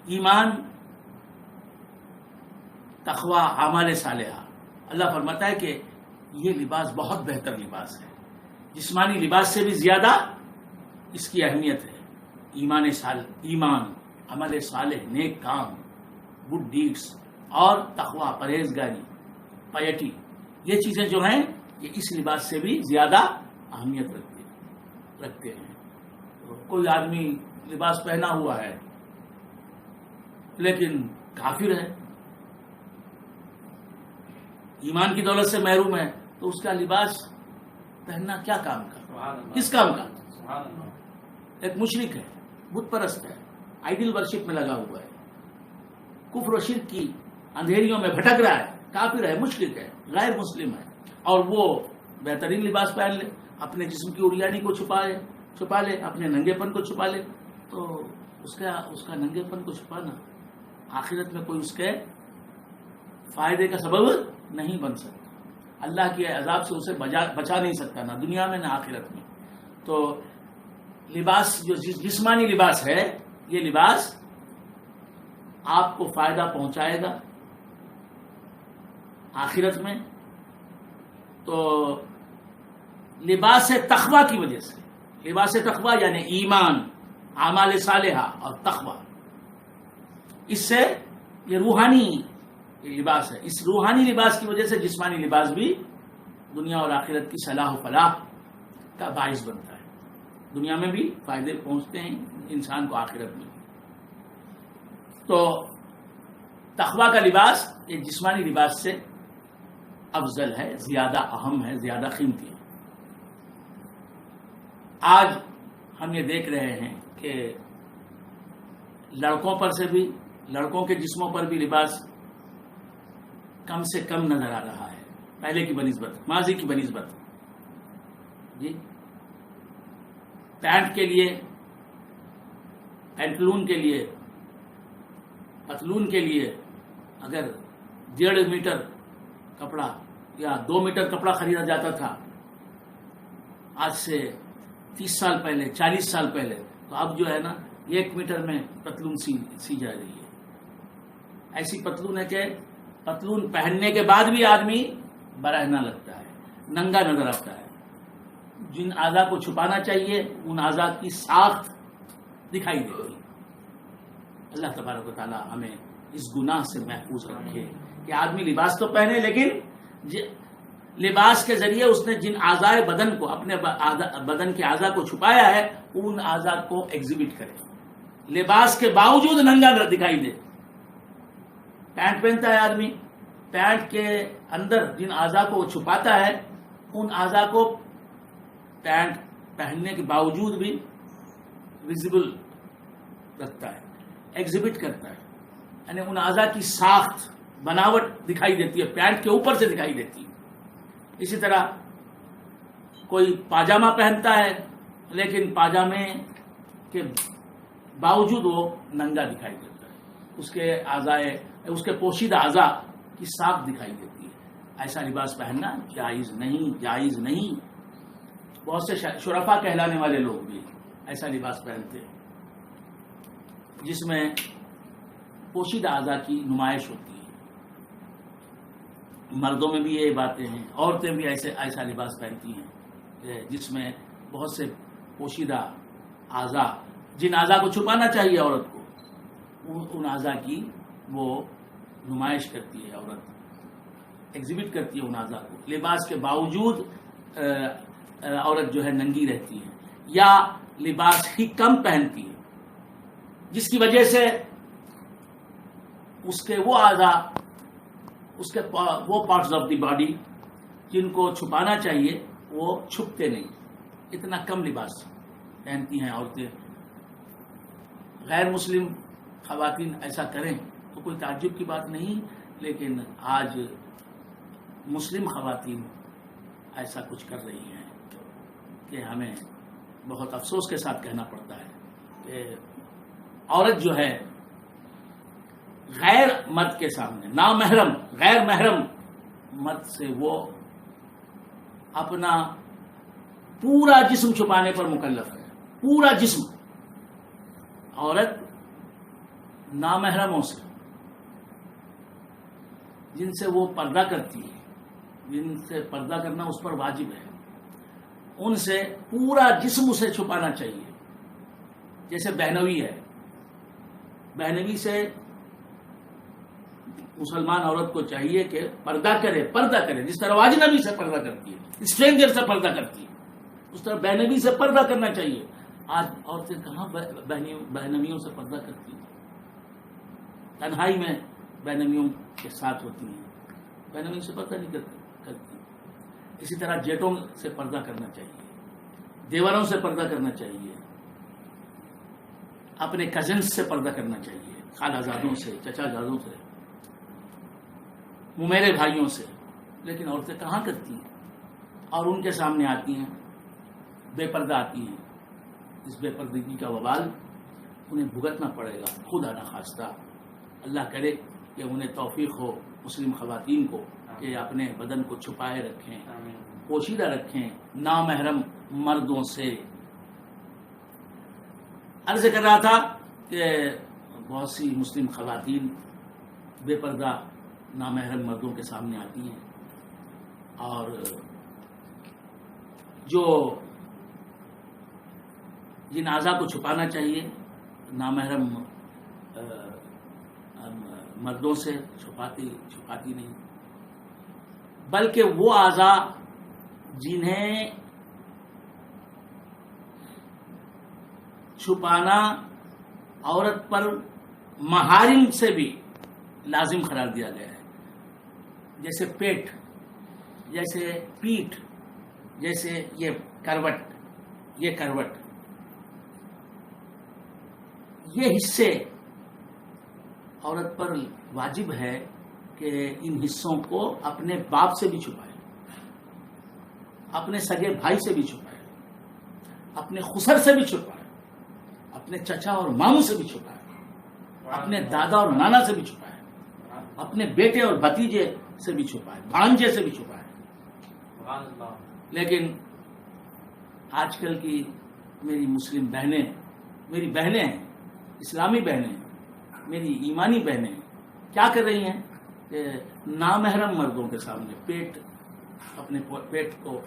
ایمان، تقوی، اعمال صالحہ. اللہ فرماتا ہے کہ یہ لباس بہت بہتر لباس ہے. جسمانی لباس سے بھی زیادہ اس کی اہمیت ہے. ایمان، عمل صالح، نیک کام، گڈ ڈیڈس، اور تقوی، پرہیزگاری، پیٹی، یہ چیزیں جو ہیں یہ اس لباس سے بھی زیادہ اہمیت رکھتے ہیں. کوئی آدمی لباس پہنا ہوا ہے لیکن کافر ہے، ایمان کی دولت سے محروم ہے، تو اس کا لباس پہننا کیا کام کا، کس کام کا؟ ایک مشرک ہے، بت پرست ہے، آئیڈل ورشپ میں لگا ہوا ہے، کفر و شرک کی اندھیریوں میں بھٹک رہا ہے، کافر ہے، مشرک ہے، غیر مسلم ہے، اور وہ بہترین لباس پہن لے، اپنے جسم کی اڑیانی کو چھپا لے، اپنے ننگے پن کو چھپا لے، تو اس کا ننگے پن کو چھپانا آخرت میں کوئی اس کے فائدے کا سبب نہیں بن سکتا. اللہ کے عذاب سے اسے بچا نہیں سکتا، نہ دنیا میں نہ آخرت میں. تو لباس جو جسمانی لباس ہے، یہ لباس آپ کو فائدہ پہنچائے گا آخرت میں. تو لباس تقوی کی وجہ سے، لباس تقوی یعنی ایمان، اعمال صالحہ اور تقوی، اس سے یہ روحانی لباس ہے. اس روحانی لباس کی وجہ سے جسمانی لباس بھی دنیا اور آخرت کی صلاح و فلاح کا باعث بنتا ہے. دنیا میں بھی فائدے پہنچتے ہیں انسان کو، آخرت میں. تو تقوی کا لباس یہ جسمانی لباس سے افضل ہے، زیادہ اہم ہے، زیادہ قیمتی ہے. آج ہم یہ دیکھ رہے ہیں کہ لڑکوں کے جسموں پر بھی لباس کم سے کم نظر آ رہا ہے، پہلے کی بنسبت، ماضی کی بنسبت. جی، پینٹ کے لیے، پینٹلون کے لیے، پتلون کے لیے اگر 1.5 میٹر کپڑا یا 2 میٹر کپڑا خریدا جاتا تھا آج سے 30 سال پہلے، 40 سال پہلے، تو اب جو ہے نا 1 میٹر میں پتلون سی جا رہی ہے. ایسی پتلون ہے کہ پتلون پہننے کے بعد بھی آدمی برہنہ لگتا ہے، ننگا نظر آتا ہے. جن اعضاء کو چھپانا چاہیے ان اعضاء کی ساخت دکھائی دیتی. اللہ تبارک و تعالی ہمیں اس گناہ سے محفوظ رکھے کہ آدمی لباس تو پہنے لیکن لباس کے ذریعے اس نے جن اعضاء بدن کو، اپنے بدن کے اعضاء کو چھپایا ہے، ان اعضاء کو ایگزیبٹ کرے، لباس کے باوجود ننگا دکھائی دے. پینٹ پہنتا ہے آدمی، پینٹ کے اندر جن اعضاء کو وہ چھپاتا ہے ان اعضاء کو پینٹ پہننے کے باوجود بھی ویزیبل رکھتا ہے، ایگزیبٹ کرتا ہے. یعنی ان اعضاء کی ساخت، بناوٹ دکھائی دیتی ہے، پینٹ کے اوپر سے دکھائی دیتی ہے. اسی طرح کوئی پاجامہ پہنتا ہے لیکن پاجامے کے باوجود وہ ننگا دکھائی دیتا ہے، اس کے پوشیدہ اعضاء کی ساخت دکھائی دیتی ہے. ایسا لباس پہننا جائز نہیں. بہت سے شرفا کہلانے والے لوگ بھی ایسا لباس پہنتے ہیں جس میں پوشیدہ اعضاء کی نمائش ہوتی ہے. مردوں میں بھی یہ باتیں ہیں، عورتیں بھی ایسا لباس پہنتی ہیں جس میں بہت سے پوشیدہ اعضاء، جن اعضاء کو چھپانا چاہیے عورت کو، ان اعضاء کی وہ نمائش کرتی ہے، عورت ایگزیبٹ کرتی ہے ان اعضاء کو. لباس کے باوجود عورت جو ہے ننگی رہتی ہے یا لباس ہی کم پہنتی ہے، جس کی وجہ سے اس کے وہ اعضاء، اس کے وہ پارٹس آف دی باڈی جن کو چھپانا چاہیے وہ چھپتے نہیں. اتنا کم لباس پہنتی ہیں عورتیں. غیر مسلم خواتین ایسا کریں تو کوئی تعجب کی بات نہیں، لیکن آج مسلم خواتین ایسا کچھ کر رہی ہیں کہ ہمیں بہت افسوس کے ساتھ کہنا پڑتا ہے کہ عورت جو ہے غیر مرد کے سامنے، نامحرم، غیر محرم مرد سے وہ اپنا پورا جسم چھپانے پر مکلف ہے. پورا جسم. عورت نامحرموں سے جن سے وہ پردہ کرتی ہے، جن سے پردہ کرنا اس پر واجب ہے، ان سے پورا جسم اسے چھپانا چاہیے. جیسے بہنوی ہے، بہنوی سے مسلمان عورت کو چاہیے کہ پردہ کرے جس طرح اجنبی سے پردہ کرتی ہے، اسٹرینجر سے پردہ کرتی ہے، اس طرح بہنوی سے پردہ کرنا چاہیے. آج عورتیں کہاں بہنویوں سے پردہ کرتی ہیں؟ تنہائی میں بہنویوں کے ساتھ ہوتی ہیں، بہنویوں سے پردہ نہیں کرتی. اسی طرح جیٹوں سے پردہ کرنا چاہیے، دیوروں سے پردہ کرنا چاہیے، اپنے کزنس سے پردہ کرنا چاہیے، خالہ زادوں سے، چچا زادوں سے، ممیرے بھائیوں سے. لیکن عورتیں کہاں کرتی ہیں؟ اور ان کے سامنے آتی ہیں، بے پردہ آتی ہیں. اس بے پردگی کا وبال انہیں بھگتنا پڑے گا خدا نخواستہ. اللہ کرے کہ انہیں توفیق ہو مسلم خواتین کو کہ اپنے بدن کو چھپائے رکھیں، پوشیدہ رکھیں نامحرم مردوں سے. عرض کر رہا تھا کہ بہت سی مسلم خواتین بے پردہ نامحرم مردوں کے سامنے آتی ہیں، اور جو جن اعضاء کو چھپانا چاہیے نامحرم مردوں سے چھپاتی نہیں، بلکہ وہ اعضاء جنہیں چھپانا عورت پر محارم سے بھی لازم قرار دیا گیا ہے، جیسے پیٹ، جیسے پیٹھ، جیسے یہ کروٹ، یہ حصے عورت پر واجب ہے کہ ان حصوں کو اپنے باپ سے بھی چھپائے، اپنے سگے بھائی سے بھی چھپائے، اپنے خسر سے بھی چھپائے، اپنے چچا اور ماموں سے بھی چھپائے، اپنے دادا اور نانا سے بھی چھپائے، اپنے بیٹے اور بھتیجے سے بھی چھپائے، بھانجے سے بھی چھپائے. لیکن آج کل کی میری مسلم بہنیں، میری بہنیں ہیں، اسلامی بہنیں، میری ایمانی بہنیں کیا کر رہی ہیں کہ نامحرم مردوں کے سامنے اپنے پیٹ کو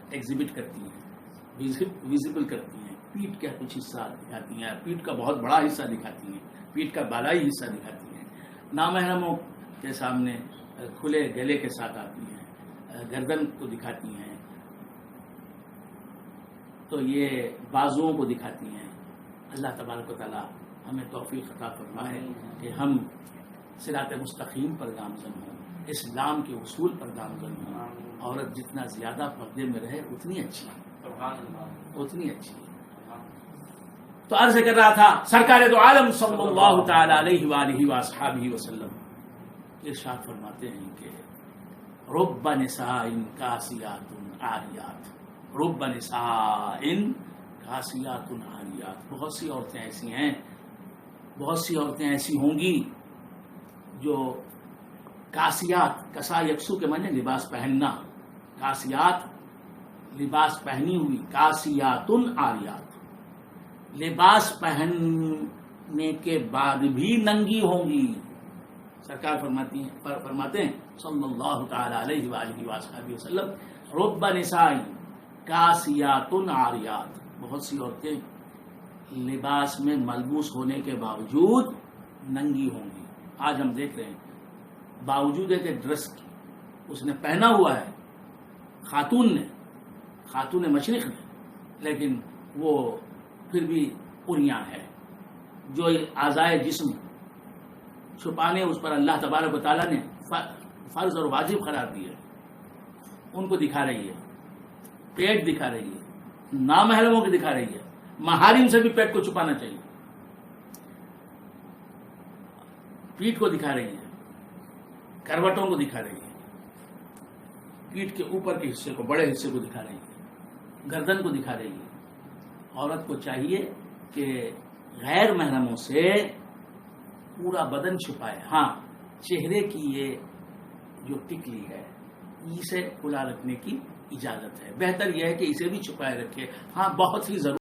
ایگزیبٹ کرتی ہیں، ویزیبل کرتی ہیں، پیٹ کا کچھ حصہ دکھاتی ہیں، پیٹ کا بہت بڑا حصہ دکھاتی ہیں، پیٹ کا بالائی حصہ دکھاتی ہیں، نامحرموں کے سامنے کھلے گلے کے ساتھ آتی ہیں، گردن کو دکھاتی ہیں، تو یہ بازوؤں کو دکھاتی ہیں. اللہ تبارک و تعالی ہمیں توفیق عطا فرمائے کہ ہم صراط مستقیم پر گامزن ہوں، اسلام کے اصول پر گامزن ہوں. عورت جتنا زیادہ پردے میں رہے اتنی اچھی ہے. تو عرض کر رہا تھا سرکار دو عالم صلی اللہ تعالی علیہ وآلہ وصحبہ وسلم ارشاد فرماتے ہیں کہ رب نساء کاسیات عاریات، رب نساء کاسیات عاریات. بہت سی عورتیں ایسی ہیں، بہت سی عورتیں ایسی ہوں گی جو کاسیات، کسا یکسو کے معنی لباس پہننا، کاسیات لباس پہنی ہوئی، کاسیات عاریات لباس پہننے کے بعد بھی ننگی ہوں گی. سرکار فرماتے ہیں صلی اللہ تعالی علیہ وآلہ وصحبہ وسلم رب نساء کاسیات عاریات. بہت سی عورتیں لباس میں ملبوس ہونے کے باوجود ننگی ہوں گی. آج ہم دیکھ رہے ہیں باوجود ہے کہ ڈریس اس نے پہنا ہوا ہے خاتون مشرق نے، لیکن وہ پھر بھی عریاں ہے. جو اعضائے جسم چھپانے اس پر اللہ تبارک و تعالیٰ نے فرض اور واجب قرار دیے ان کو دکھا رہی ہے، پیٹ دکھا رہی ہے، نامحرموں کو دکھا رہی ہے. محارم سے بھی پیٹ کو چھپانا چاہیے، پیٹ کو دکھا رہی ہے، کروٹوں کو دکھا رہی ہے، پیٹ کے اوپر کے حصے کو، بڑے حصے کو دکھا رہی ہے، گردن کو دکھا رہی ہے. عورت کو چاہیے کہ غیر محرموں سے پورا بدن چھپائے. ہاں، چہرے کی یہ جو ٹکلی ہے اسے کھلا رکھنے کی اجازت ہے. بہتر یہ ہے کہ اسے بھی چھپائے رکھے. ہاں، بہت ہی ضرور